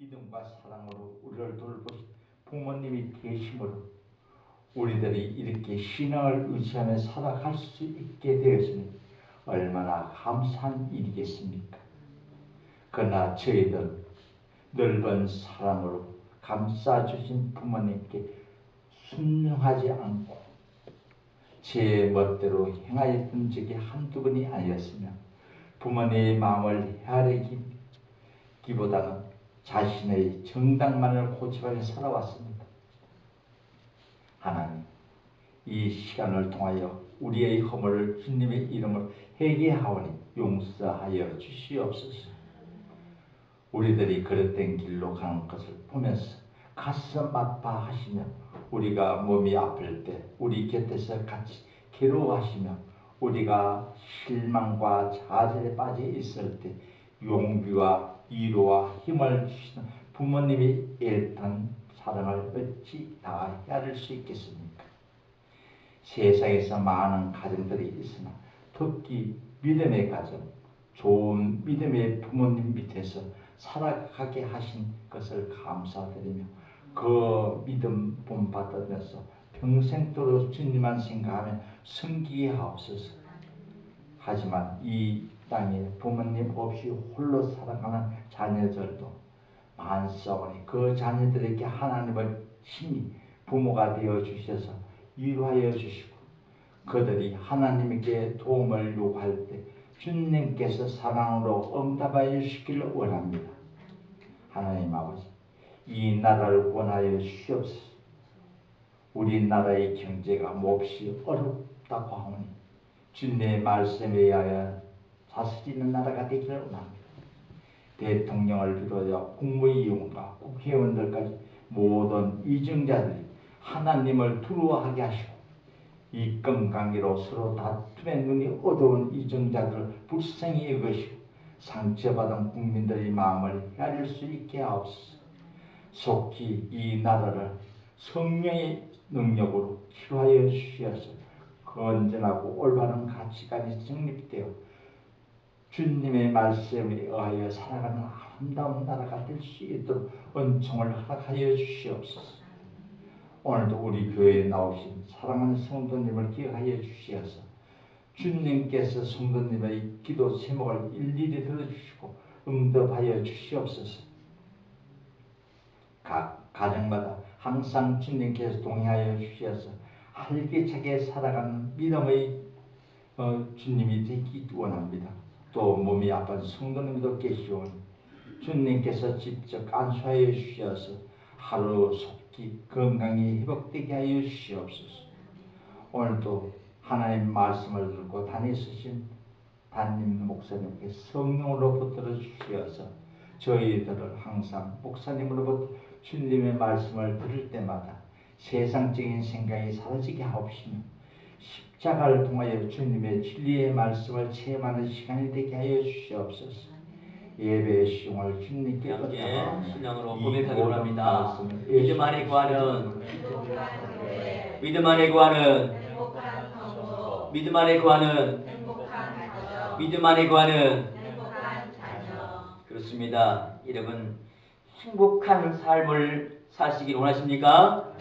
믿음과 사랑으로 우리를 돌보신 부모님이 계심으로 우리들이 이렇게 신앙을 의지하며 살아갈 수 있게 되었으니 얼마나 감사한 일이겠습니까? 그러나 저희들 넓은 사랑으로 감싸주신 부모님께 순종하지 않고 제 멋대로 행하였던 적이 한두 번이 아니었으며 부모님의 마음을 헤아리기보다는 자신의 정당만을 고집하며 살아왔습니다. 하나님, 이 시간을 통하여 우리의 허물을 주님의 이름으로 회개하오니 용서하여 주시옵소서. 우리들이 그릇된 길로 가는 것을 보면서 가슴 아파하시며 우리가 몸이 아플 때 우리 곁에서 같이 괴로워하시며 우리가 실망과 좌절에 빠져 있을 때 용기와 위로와 힘을 주시는 부모님이 애틋한 사랑을 어찌 다 헤아릴 수 있겠습니까? 세상에서 많은 가정들이 있으나 특히 믿음의 가정, 좋은 믿음의 부모님 밑에서 살아가게 하신 것을 감사드리며 그 믿음 본받으면서 평생도록 주님만 생각하며 섬기게 하옵소서. 하지만 이 땅에 부모님 없이 홀로 살아가는 자녀들도 많사오니 그 자녀들에게 하나님의 신이 부모가 되어 주셔서 위로하여 주시고 그들이 하나님께 도움을 요구할 때 주님께서 사랑으로 응답하여 주시기를 원합니다. 하나님 아버지, 이 나라를 원하여 주시옵소서. 우리나라의 경제가 몹시 어렵다고 하오니 주님의 말씀에 의하여 다스리는 나라가 되기를 원합니다. 대통령을 비롯하여 국무위원과 국회의원들까지 모든 위정자들이 하나님을 두려워하게 하시고 이권관계로 서로 다툼의 눈이 어두운 위정자들을 불쌍히 여기시고 상처받은 국민들의 마음을 헤아릴 수 있게 하옵소서. 속히 이 나라를 성령의 능력으로 치료하여 주시어서 건전하고 올바른 가치관이 정립되어 주님의 말씀에 의하여 살아가는 아름다운 나라가 될 수 있도록 은총을 허락하여 주시옵소서. 오늘도 우리 교회에 나오신 사랑하는 성도님을 기억하여 주시어서 주님께서 성도님의 기도 제목을 일일이 들어주시고 응답하여 주시옵소서. 각 가정마다 항상 주님께서 동행하여 주시어서 활기차게 살아가는 믿음의 주님이 되기 원합니다. 또 몸이 아픈 성도님도 계시오니 주님께서 직접 안수하여 주셔서 하루 속히 건강히 회복되게 하여 주시옵소서. 오늘도 하나님 말씀을 듣고 다니시신 담임 목사님께 성령으로 붙들어 주시어서 저희들을 항상 목사님으로부터 주님의 말씀을 들을 때마다 세상적인 생각이 사라지게 하옵시며 십자가를 통하여 주님의 진리의 말씀을 체험하는 시간이 되게 하여 주시옵소서. 예배의 시공을 주님께 함께 신앙으로 고백하기로 합니다. 믿음 안에 구하는 믿음 안에 구하는 믿음 안에 구하는 믿음 안에 구하는 그렇습니다. 여러분 행복한 삶을 사시길 원하십니까?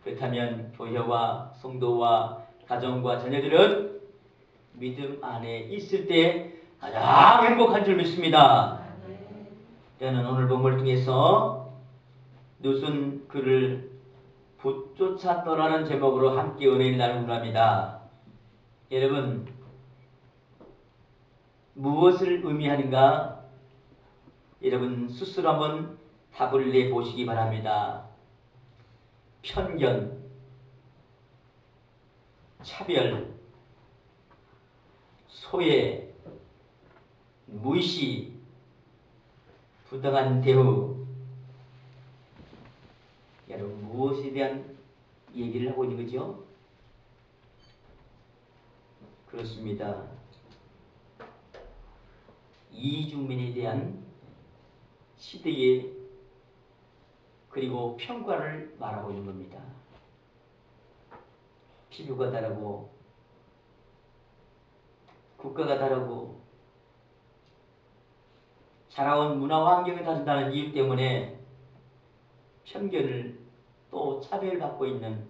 그렇다면 교회와 성도와 가정과 자녀들은 믿음 안에 있을 때 가장 행복한 줄 믿습니다. 저는 오늘 본문을 통해서 누순 그를 붙쫓아 떠나는 제목으로 함께 은혜를 나누고 합니다. 여러분 무엇을 의미하는가? 여러분 스스로 한번 답을 내보시기 바랍니다. 편견, 차별, 소외, 무시, 부당한 대우. 여러분 무엇에 대한 얘기를 하고 있는 거죠? 그렇습니다. 이주민에 대한 시대의 그리고 평가를 말하고 있는 겁니다. 피부가 다르고 국가가 다르고 자라온 문화 환경이 다르다는 이유 때문에 편견을 또 차별받고 있는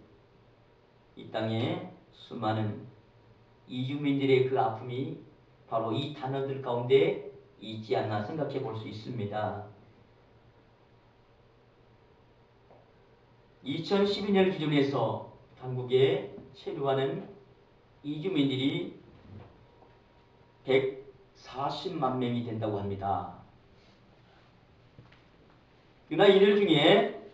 이 땅에 수많은 이주민들의 그 아픔이 바로 이 단어들 가운데 있지 않나 생각해 볼 수 있습니다. 2012년 기준에서 한국에 체류하는 이주민들이 140만 명이 된다고 합니다. 그러나 이들 중에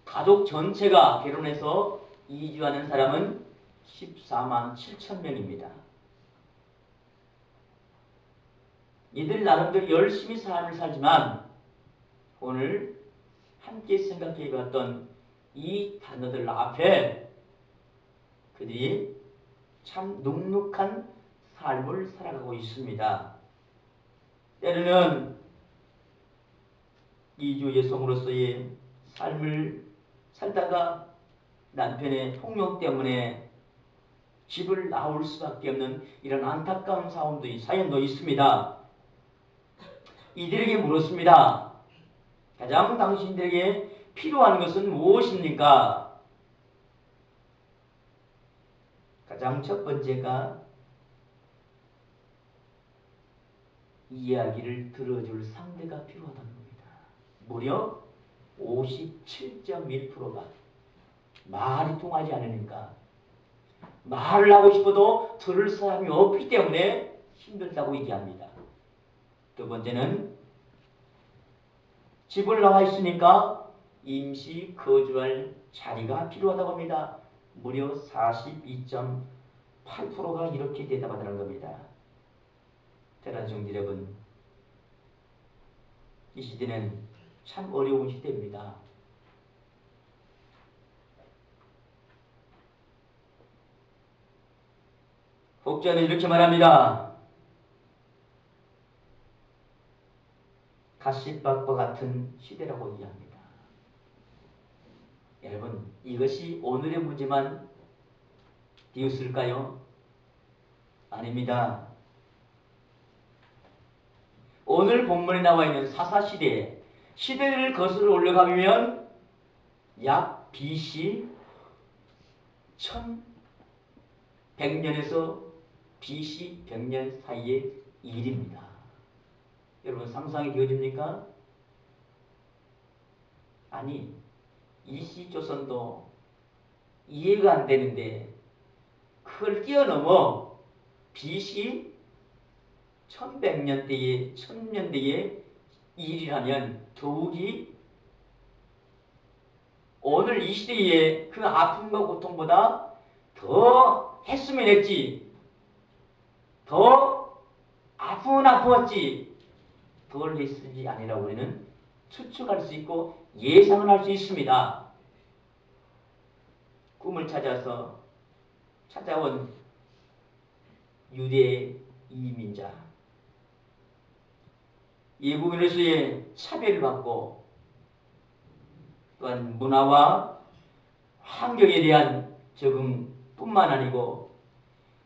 가족 전체가 결혼해서 이주하는 사람은 14만 7천 명입니다. 이들 나름대로 열심히 삶을 살지만 오늘 함께 생각해 봤던 이 단어들 앞에 그들이 참 눅눅한 삶을 살아가고 있습니다. 때로는 이주 여성으로서의 삶을 살다가 남편의 폭력 때문에 집을 나올 수밖에 없는 이런 안타까운 사연도 있습니다. 이들에게 물었습니다. 가장 당신들에게 필요한 것은 무엇입니까? 가장 첫 번째가 이야기를 들어줄 상대가 필요하다는 겁니다. 무려 57.1%가 말이 통하지 않으니까 말을 하고 싶어도 들을 사람이 없기 때문에 힘들다고 얘기합니다. 두 번째는 집을 나와 있으니까 임시 거주할 자리가 필요하다고 합니다. 무려 42.8%가 이렇게 대답하다는 겁니다. 대단한 성도 여러분, 이 시대는 참 어려운 시대입니다. 혹자는 이렇게 말합니다. 가시밭과 같은 시대라고 이야기합니다. 여러분, 이것이 오늘의 문제만 되었을까요? 아닙니다. 오늘 본문에 나와 있는 사사시대, 시대를 거슬러 올라가면 약 BC 1100년에서 BC 100년 사이의 일입니다. 여러분 상상이 되어집니까? 아니, 이시조선도 이해가 안 되는데 그걸 뛰어넘어 BC 1100년대의 1000년대의 일이라면 더욱이 오늘 이 시대의 그 아픔과 고통보다 더 했으면 했지, 더 아프면 아팠지, 덜 했으지 아니라고 우리는 추측할 수 있고 예상을 할 수 있습니다. 꿈을 찾아서 찾아온 유대 이민자, 외국인으로서의 차별을 받고 또한 문화와 환경에 대한 적응뿐만 아니고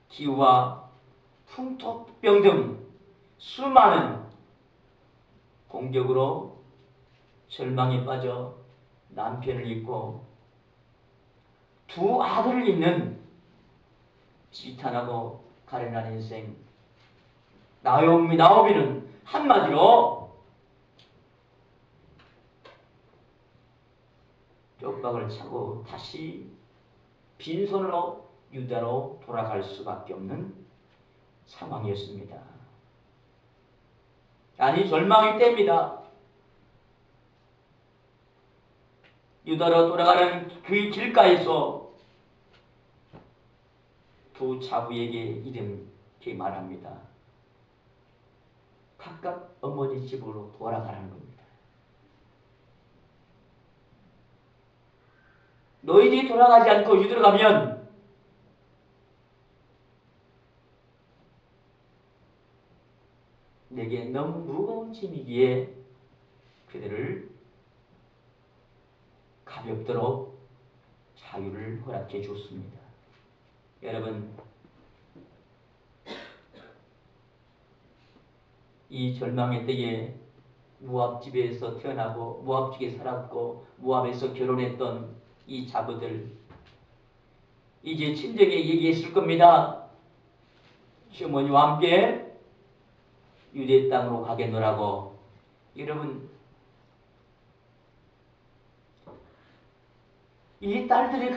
기후와 풍토병 등 수많은 공격으로 절망에 빠져 남편을 잃고 두 아들을 잃는 지탄하고 가련한 인생. 나오미는 한마디로 쪽박을 차고 다시 빈손으로 유다로 돌아갈 수밖에 없는 상황이었습니다. 아니, 절망의 때입니다. 유다로 돌아가는 그 길가에서 두 자부에게 이렇게 말합니다. 각각 어머니 집으로 돌아가라는 겁니다. 너희들이 돌아가지 않고 유다로 가면 내게 너무 무거운 짐이기에 그들을 가볍도록 자유를 허락해 줬습니다. 여러분, 이 절망의 때에 모압 집에서 태어나고 모압 집에 살았고 모압에서 결혼했던 이 자부들 이제 친정에 얘기했을 겁니다. 시어머니와 함께 유대 땅으로 가겠노라고. 여러분, 이 딸들이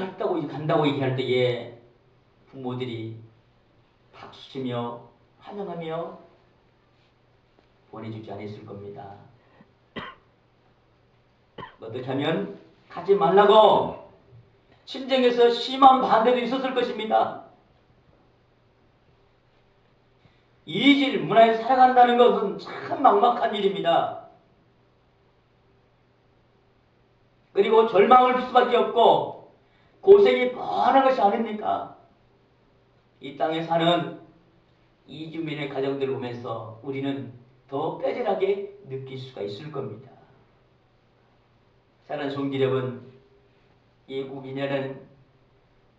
간다고 얘기할 때에 부모들이 박수치며 환영하며 보내주지 않았을 겁니다. 어떻게 하면 가지 말라고 친정에서 심한 반대도 있었을 것입니다. 이질 문화에 살아간다는 것은 참 막막한 일입니다. 그리고 절망을 줄 수밖에 없고 고생이 뻔한 것이 아닙니까? 이 땅에 사는 이주민의 가정들을 보면서 우리는 더 빼질하게 느낄 수가 있을 겁니다. 사랑하는 성도 여러분, 이 우리나라는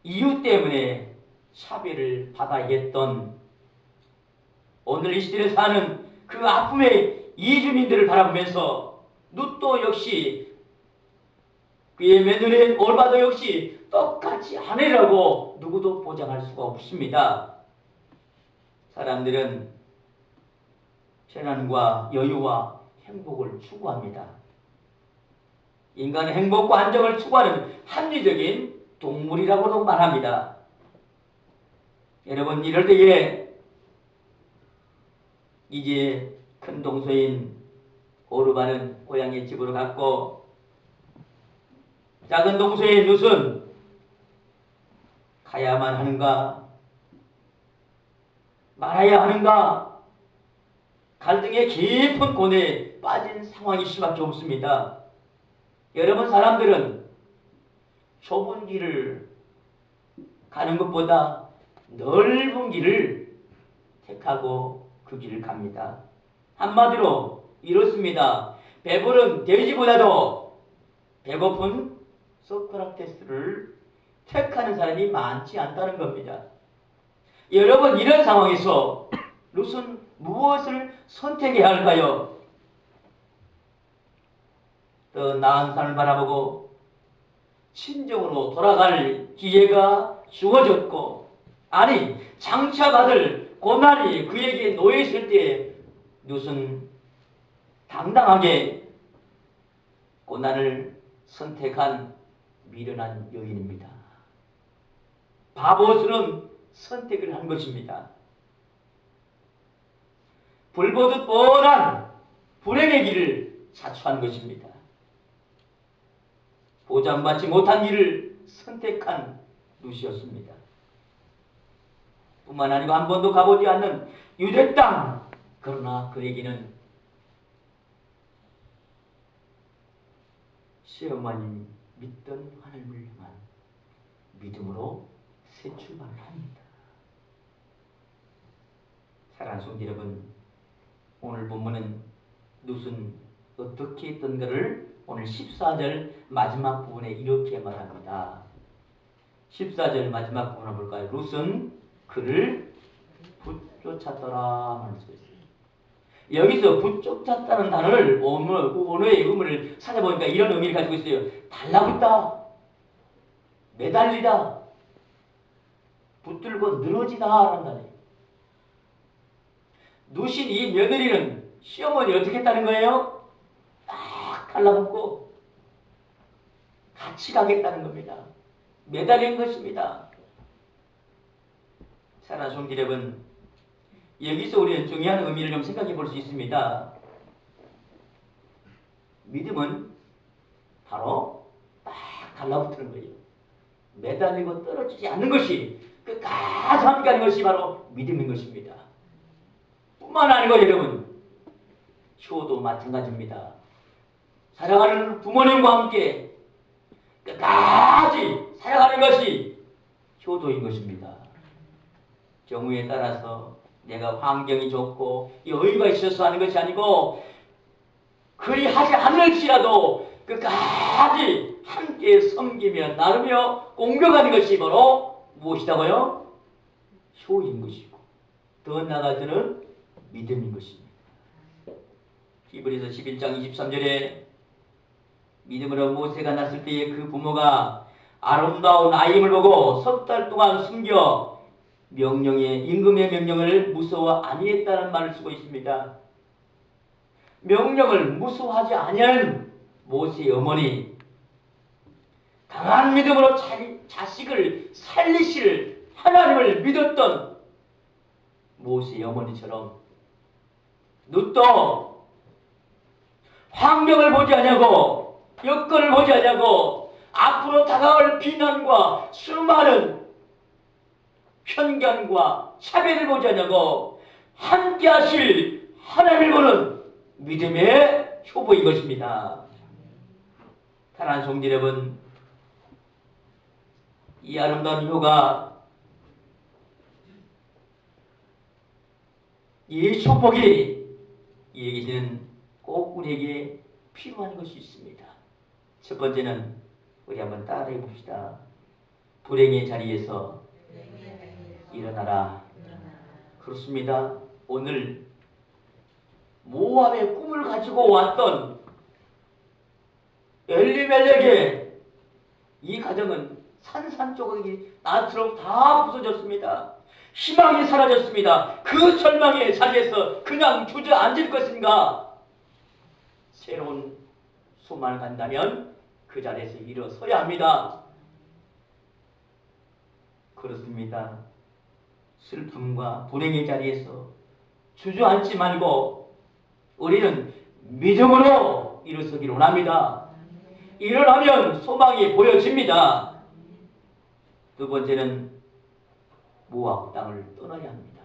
이유 때문에 차별을 받아야겠던 오늘 이 시대에 사는 그 아픔의 이주민들을 바라보면서 룻도 역시 그의 며느리 올바도 역시 똑같이 아내라고 누구도 보장할 수가 없습니다. 사람들은 편안과 여유와 행복을 추구합니다. 인간의 행복과 안정을 추구하는 합리적인 동물이라고도 말합니다. 여러분, 이럴 때에 이제 큰 동서인 오르반은 고향의 집으로 갔고 작은 동서인 룻은 가야만 하는가 말아야 하는가 갈등의 깊은 고뇌에 빠진 상황일 수밖에 없습니다. 여러분, 사람들은 좁은 길을 가는 것보다 넓은 길을 택하고 그 길을 갑니다. 한마디로 이렇습니다. 배부른 돼지보다도 배고픈 소크라테스를 택하는 사람이 많지 않다는 겁니다. 여러분, 이런 상황에서 룻은 무엇을 선택해야 할까요? 더 나은 삶을 바라보고 친정으로 돌아갈 기회가 주어졌고, 아니 장차 받을 고난이 그에게 놓여있을 때 룻은 당당하게 고난을 선택한 미련한 여인입니다. 바보스러운 선택을 한 것입니다. 불보듯 뻔한 불행의 길을 자초한 것입니다. 보장받지 못한 길을 선택한 룻이었습니다. 뿐만 아니고 한 번도 가보지 않는 유대 땅, 그러나 그에게는 시어머님이 믿던 하나님을 향한 믿음으로 새 출발을 합니다. 사랑하는 성도 여러분, 오늘 본문은 룻은 어떻게 했던가를 오늘 14절 마지막 부분에 이렇게 말합니다. 14절 마지막 부분을 볼까요? 룻은 그를 붙쫓았더라 말씀했어요. 여기서 붙쫓았다는 단어를 원어의 의미를 찾아보니까 이런 의미를 가지고 있어요. 달라붙다, 매달리다, 붙들고 늘어지다 라는 단어예요. 누신 이 며느리는 시어머니 어떻게 했다는 거예요? 딱 달라붙고 같이 가겠다는 겁니다. 매달린 것입니다. 사랑하는 성도 여러분, 여기서 우리는 중요한 의미를 좀 생각해 볼 수 있습니다. 믿음은 바로 딱 달라붙는 거예요. 매달리고 떨어지지 않는 것이 끝까지 함께하는 것이 바로 믿음인 것입니다. 뿐만 아니고 여러분, 효도 마찬가지입니다. 사랑하는 부모님과 함께 끝까지 살아가는 것이 효도인 것입니다. 경우에 따라서 내가 환경이 좋고 여유가 있어서 하는 것이 아니고 그리 하지 않을지라도 끝까지 함께 섬기며 나누며 공경하는 것이 바로 무엇이다고요? 효인 것이고 더 나아가서는 믿음인 것입니다. 히브리서 11장 23절에 믿음으로 모세가 났을 때에 그 부모가 아름다운 아이임을 보고 석 달 동안 숨겨 임금의 명령을 무서워 아니했다는 말을 쓰고 있습니다. 명령을 무서워하지 아니하는 모세의 어머니, 강한 믿음으로 자식을 살리실 하나님을 믿었던 모세의 어머니처럼 눕도 환경을 보지 않냐고, 여건을 보지 않냐고, 앞으로 다가올 비난과 수많은 편견과 차별을 보지 않냐고 함께 하실 하나님을 보는 믿음의 효보인 것입니다. 사랑하는 성도 여러분, 이 아름다운 효가, 이 축복이 이에게는 꼭 우리에게 필요한 것이 있습니다. 첫 번째는 우리 한번 따라해 봅시다. 불행의 자리에서 일어나라. 그렇습니다. 오늘 모압의 꿈을 가지고 왔던 엘리멜렉의 이 가정은 산산조각이 나처럼 다 부서졌습니다. 희망이 사라졌습니다. 그 절망의 자리에서 그냥 주저앉을 것인가? 새로운 소망을 간다면 그 자리에서 일어서야 합니다. 그렇습니다. 슬픔과 불행의 자리에서 주저앉지 말고 우리는 믿음으로 일어서기를 원합니다. 일어나면 소망이 보여집니다. 두 번째는 모압 땅을 떠나야 합니다.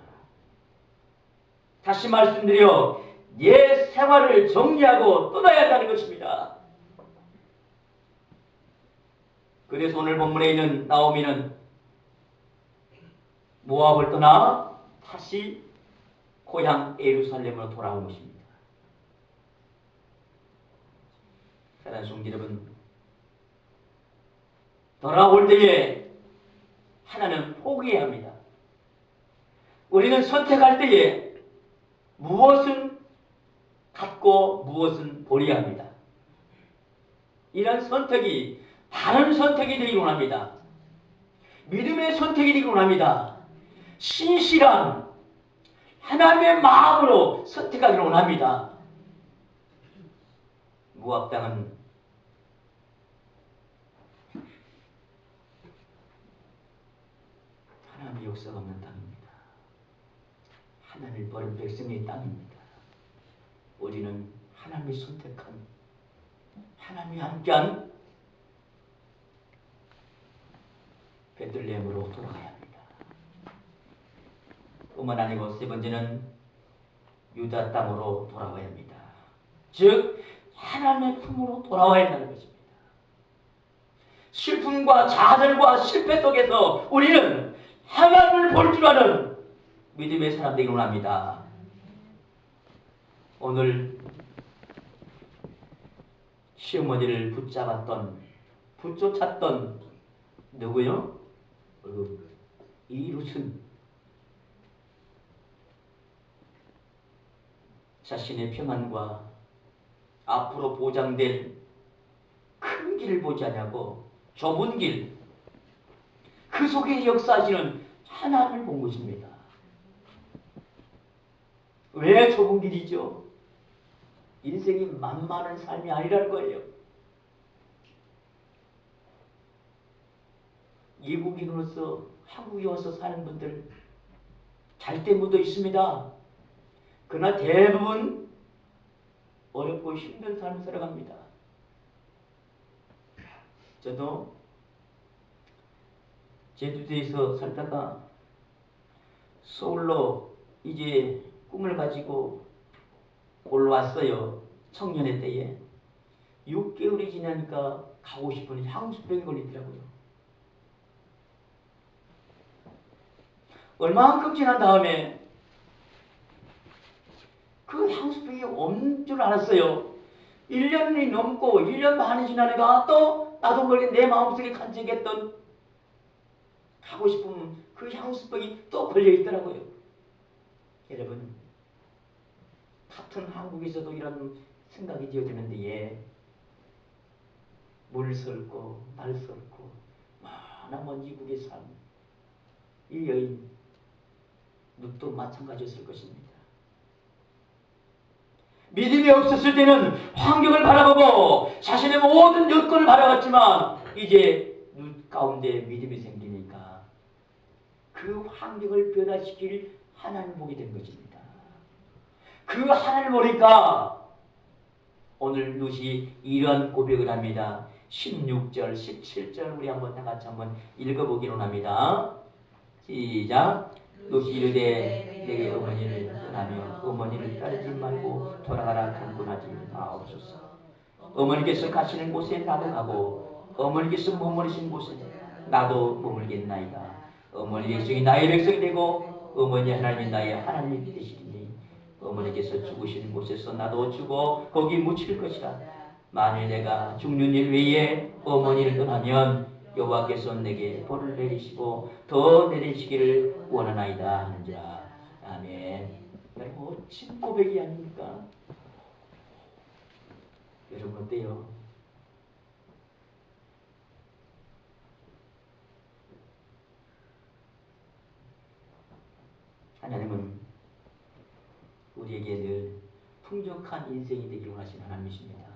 다시 말씀드려 옛 생활을 정리하고 떠나야 한다는 것입니다. 그래서 오늘 본문에 있는 나오미는 모압을 떠나 다시 고향 예루살렘으로 돌아온 것입니다. 사랑하는 성도 여러분, 돌아올 때에 하나는 포기해야 합니다. 우리는 선택할 때에 무엇은 갖고 무엇은 버려야 합니다. 이런 선택이 바른 선택이 되기를 원합니다. 믿음의 선택이 되기를 원합니다. 신실한 하나님의 마음으로 선택하기를 원합니다. 모압 땅은 하나님의 역사가 없는 땅입니다. 하나님을 버린 백성의 땅입니다. 우리는 하나님이 선택한, 하나님이 함께한 베들레헴으로 돌아가야 합니다. 뿐만 아니고 세 번째는 유다 땅으로 돌아와야 합니다. 즉 하나님의 품으로 돌아와야 한다는 것입니다. 슬픔과 좌절과 실패 속에서 우리는 하나님을 볼 줄 아는 믿음의 사람들이 원합니다. 오늘 시어머니를 붙잡았던 누구요? 이룻은 자신의 평안과 앞으로 보장될 큰 길을 보지 않냐고 좁은 길, 그 속에 역사하시는 하나님을 본 것입니다. 왜 좁은 길이죠? 인생이 만만한 삶이 아니라는 거예요. 외국인으로서 한국에 와서 사는 분들 잘된 분도 있습니다. 그러나 대부분 어렵고 힘든 삶을 살아갑니다. 저도 제주도에서 살다가 서울로 이제 꿈을 가지고 올라왔어요. 청년의 때에. 6개월이 지나니까 가고 싶은 향수병이 걸리더라고요. 얼마만큼 지난 다음에 그 향수병이 없는 줄 알았어요. 1년이 넘고 1년 반이 지나니까 또 나도 모르게 내 마음속에 간직했던 가고 싶은 그 향수병이 또 걸려 있더라고요. 여러분, 같은 한국에서도 이런 생각이 되어지는데 예. 물 설고 날 설고 많은 이국에 산 이 여인 룻도 마찬가지였을 것입니다. 믿음이 없었을 때는 환경을 바라보고 자신의 모든 여건을 바라봤지만 이제 룻 가운데 믿음이 생기니까 그 환경을 변화시킬 하나님을 보게 된 것입니다. 그 하나님을 보니까 오늘 룻이 이러한 고백을 합니다. 16절, 17절 우리 한번 다 같이 한번 읽어보기로 합니다. 시작. 룻이 이르되 내게 어머니를 떠나며 어머니를 따르지 말고 돌아가라 강권하지 마옵소서. 어머니께서 가시는 곳에 나도 가고 어머니께서 머무르신 곳에 나도 머물겠나이다. 어머니 백성이 나의 백성이 되고 어머니 하나님이 나의 하나님이 되시리니 어머니께서 죽으시는 곳에서 나도 죽어 거기 묻힐 것이라. 만일 내가 죽는 일 외에 어머니를 떠나면 여호와께서 내게 벌을 내리시고 더 내리시기를 원하나이다 하는지라. 아멘. 여러분 멋진 고백이 아닙니까? 여러분 어때요? 하나님은 우리에게 늘 풍족한 인생이 되기를 원하시는 하나님이십니다.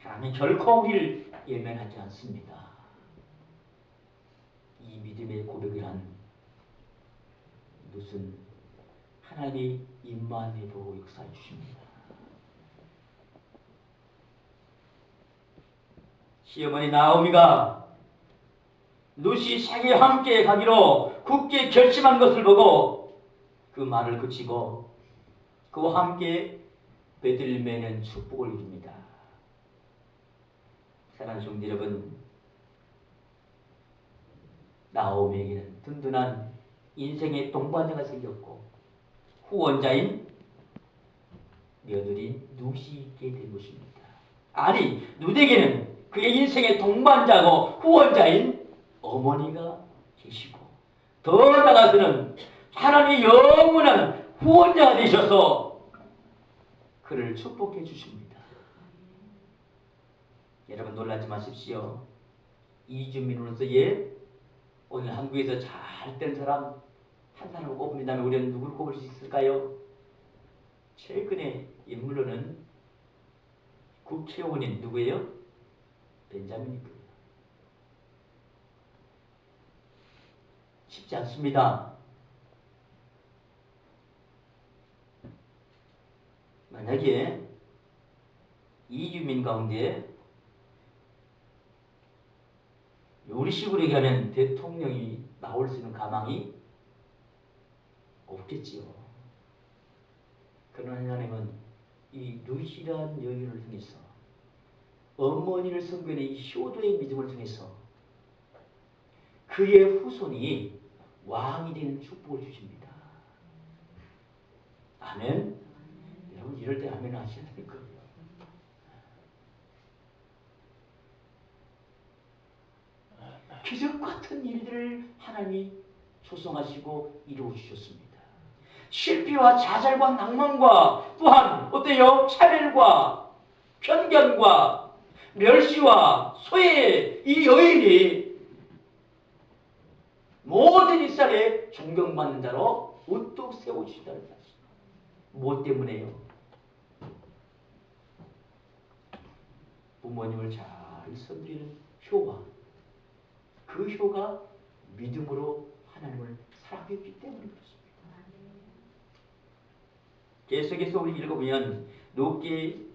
하나님은 결코 우리를 예면하지 않습니다. 이 믿음의 고백을 한 룻은 하나님이 임마누엘 보고 역사해 주십니다. 시어머니 나오미가 룻이 자기와 함께 가기로 굳게 결심한 것을 보고 그 말을 그치고 그와 함께 베들레헴에는 축복을 이룹니다. 사랑하는 성도 여러분, 나오미에게는 든든한 인생의 동반자가 생겼고 후원자인 며느리 룻이 있게 된 것입니다. 아니, 룻에게는 그의 인생의 동반자고 후원자인 어머니가 계시고 더 나아가서는 하나님의 영원한 후원자가 되셔서 그를 축복해 주십니다. 여러분 놀라지 마십시오. 이주민으로서 오늘 한국에서 잘 된 사람 한 사람을 꼽는다면 우리는 누구를 꼽을 수 있을까요? 최근에 인물로는 국회의원인 누구예요? 벤자민이 거예요. 쉽지 않습니다. 만약에 이주민 가운데 우리 식으로 얘기하면 대통령이 나올 수 있는 가망이 없겠지요. 그러나 하나님은 이 룻이라는 여인을 통해서 어머니를 섬기는 이 효도의 믿음을 통해서 그의 후손이 왕이 되는 축복을 주십니다. 아멘. 여러분 이럴 때 아멘 하셔야 될 거예요. 기적 같은 일들을 하나님이 조성하시고 이루어 주셨습니다. 실패와 좌절과 낭만과 또한 어때요? 차별과 편견과 멸시와 소외 이 여인이 모든 이스라엘에 존경받는 자로 우뚝 세워주시다는 사실. 무엇 때문에요? 부모님을 잘 섬기는 효와 그 효가 믿음으로 하나님을 사랑했기 때문에 그렇습니다. 계속해서 우리 읽어보면 룻기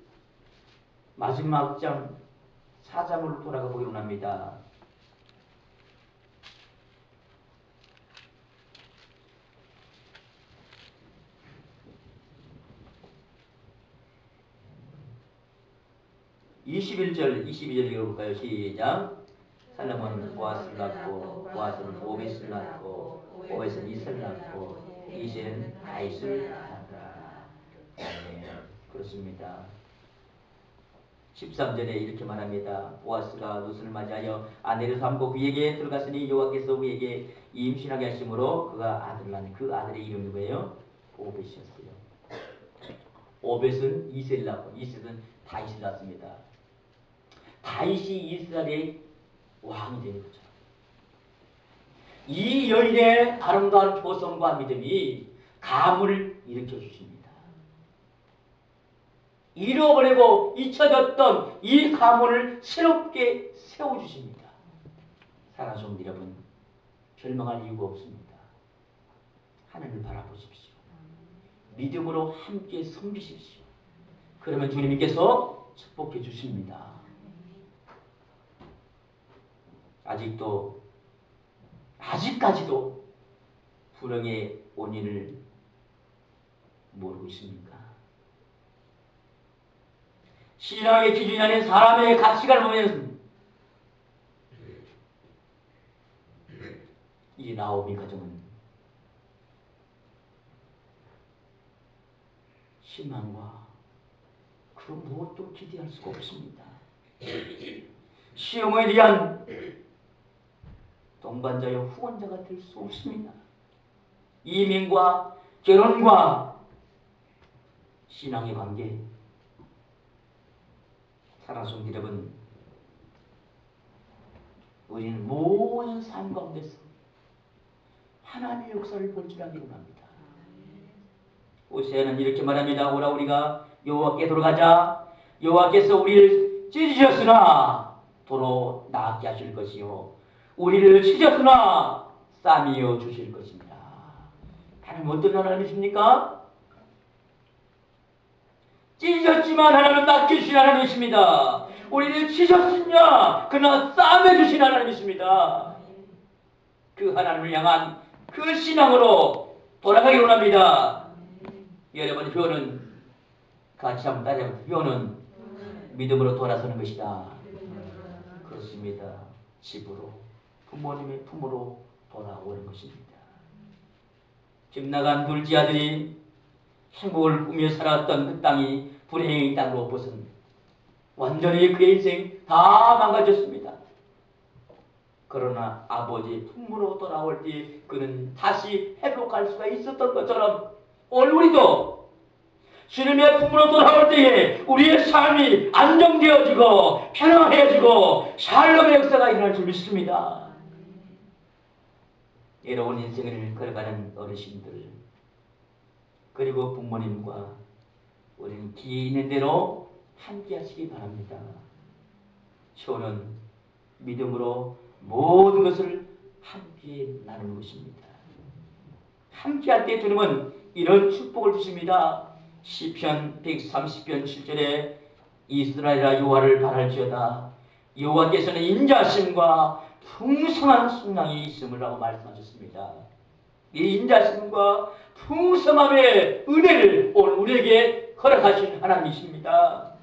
마지막 장 4장으로 돌아가 보기로 합니다. (21절) 22절 읽어볼까요? 시작. 살레몬은 보아스를 낳고 보아스는 오벳을 낳고 오벳은 이새를 낳고 이새는 다윗을 낳았다. 네, 그렇습니다. 13절에 이렇게 말합니다. 보아스가 룻을 맞이하여 아내를 삼고 그에게 들어갔으니 여호와께서 그에게 임신하게 하심으로 그가 아들을 낳은 그 아들의 이름이 뭐예요? 오벳이었어요. 오벳은 이세를 낳고 이세는 다윗을 낳습니다. 다윗이 이스라엘의 왕이 되는 거죠. 이 여인의 아름다운 조성과 믿음이 가문을 일으켜 주십니다. 잃어버리고 잊혀졌던 이 가문을 새롭게 세워주십니다. 사랑하는 여러분, 절망할 이유가 없습니다. 하나님을 바라보십시오. 믿음으로 함께 섬기십시오. 그러면 주님께서 축복해 주십니다. 아직까지도 불행의 원인을 모르고 있습니까? 신앙의 기준이 아닌 사람의 가치관을 보면 이 나오미 가정은 신앙과 그런 무엇도 기대할 수가 없습니다. 시험에 대한 동반자여 후원자가 될 수 없습니다. 이민과 결혼과 신앙의 관계, 사랑하는 여러분, 우리는 모든 삶 가운데서 하나님의 역사를 볼 줄 알기로 합니다. 호세아는 이렇게 말합니다. 오라 우리가 여호와께 돌아가자. 여호와께서 우리를 찢으셨으나 도로 나게 하실 것이요 우리를 찢었으나 싸매어 주실 것입니다. 하나님 어떤 하나님이십니까? 찢으셨지만 하나님은 낫주신 하나님이십니다. 우리를 찢으셨으냐 그러나 싸매주신 하나님이십니다. 그 하나님을 향한 그 신앙으로 돌아가기 원합니다. 여러분, 표현은 같이 한번 따라해보세요. 표현은 믿음으로 돌아서는 것이다. 그렇습니다. 집으로, 부모님의 품으로 돌아오는 것입니다. 집 나간 둘째 아들이 행복을 꾸며 살았던 그 땅이 불행의 땅으로 벗은 완전히 그의 인생 다 망가졌습니다. 그러나 아버지의 품으로 돌아올 때 그는 다시 회복할 수가 있었던 것처럼 오늘 우리도 주님의 품으로 돌아올 때에 우리의 삶이 안정되어지고 편안해지고 샬롬의 역사가 일어날 줄 믿습니다. 외로운 인생을 걸어가는 어르신들 그리고 부모님과 우리는 기회 있는 대로 함께 하시기 바랍니다. 초는 믿음으로 모든 것을 함께 나누는 것입니다. 함께 할 때 주님은 이런 축복을 주십니다. 시편 130편 7절에 이스라엘아 여호와를 바랄지어다. 여호와께서는 인자심과 풍성한 순양이 있음을 하고 말씀하셨습니다. 이 인자심과 풍성함의 은혜를 오늘 우리에게 허락하신 하나님이십니다.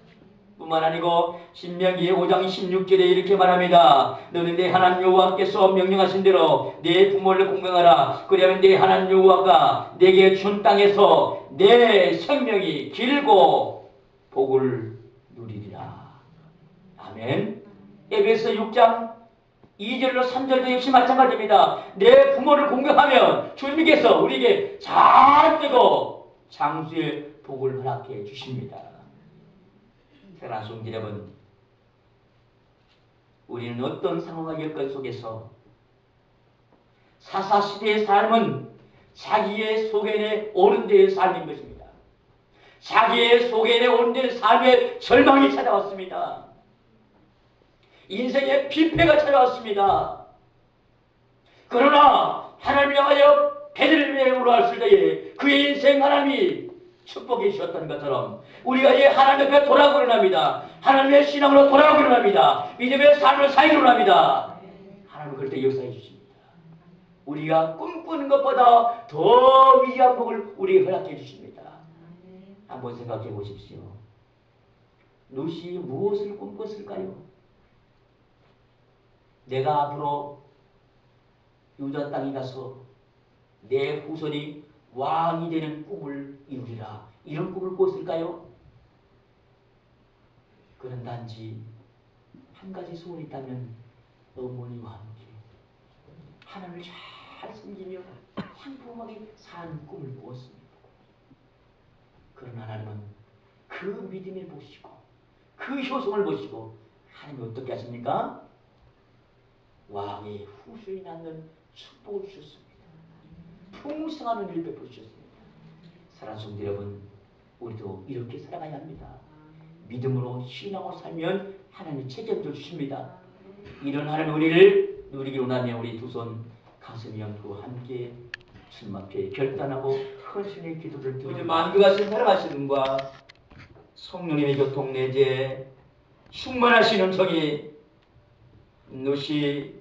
뿐만 아니고 신명기 5장 16절에 이렇게 말합니다. 너는 내 하나님 여호와께서 명령하신 대로 내 부모를 공경하라. 그리하면 내 하나님 여호와가 내게 준 땅에서 내 생명이 길고 복을 누리리라. 아멘. 에베소 6장 2절로 3절도 역시 마찬가지입니다. 내 부모를 공경하면 주님께서 우리에게 잘되고 장수의 복을 허락해 주십니다. 사랑하는 여러분, 우리는 어떤 상황과 여건 속에서 사사시대의 삶은 자기의 소견에 오른 데의 삶인 것입니다. 자기의 소견에 오른 데의 삶의 절망이 찾아왔습니다. 인생의 비패가 찾아왔습니다. 그러나 하나님을 향하여 배를 위해 올라왔을 때에 그의 인생 하나님이 축복해 주셨던 것처럼 우리가 이 하나님 앞에 돌아오기를 합니다. 하나님의 신앙으로 돌아오기를 합니다. 믿음의 삶을 살기를 합니다. 하나님은 그럴 때 역사해 주십니다. 우리가 꿈꾸는 것보다 더 위대한 복을 우리에게 허락해 주십니다. 한번 생각해 보십시오. 룻이 무엇을 꿈꿨을까요? 내가 앞으로 유다 땅에 가서 내 후손이 왕이 되는 꿈을 이루리라. 이런 꿈을 꿨을까요? 그는 단지 한 가지 소원이 있다면 어머니와 함께 하나님을 잘 섬기며 행복하게 사는 꿈을 꾸었습니다. 그러나 하나님은 그 믿음을 보시고 그 효성을 보시고 하나님이 어떻게 하십니까? 왕의 후손이 낳는 축복을 주셨습니다. 풍성한 은혜를 베푸셨습니다. 사랑하는 성도 여러분, 우리도 이렇게 살아가야 합니다. 믿음으로 신앙으로 살면 하나님이 책임져 주십니다. 이런 하나님 우리를 누리기 원하며 우리 두 손 가슴에 얹고 함께 주님 앞에 결단하고 헌신의 기도를 드리며 만교하신 살아가시는 분과 성령님의 교통 내재 충만하시는 성이 누시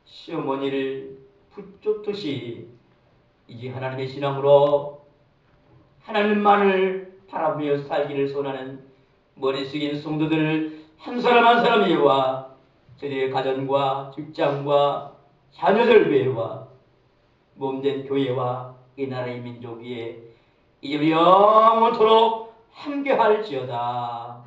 시어머니를 붙잡듯이 이제 하나님의 신앙으로 하나님만을 바라보며 살기를 소원하는 머리 숙인 성도들 한 사람 한 사람 위에와 저희의 가정과 직장과 자녀들 위에와 몸된 교회와 이 나라의 민족 위에 이제 영원토록 함께할지어다.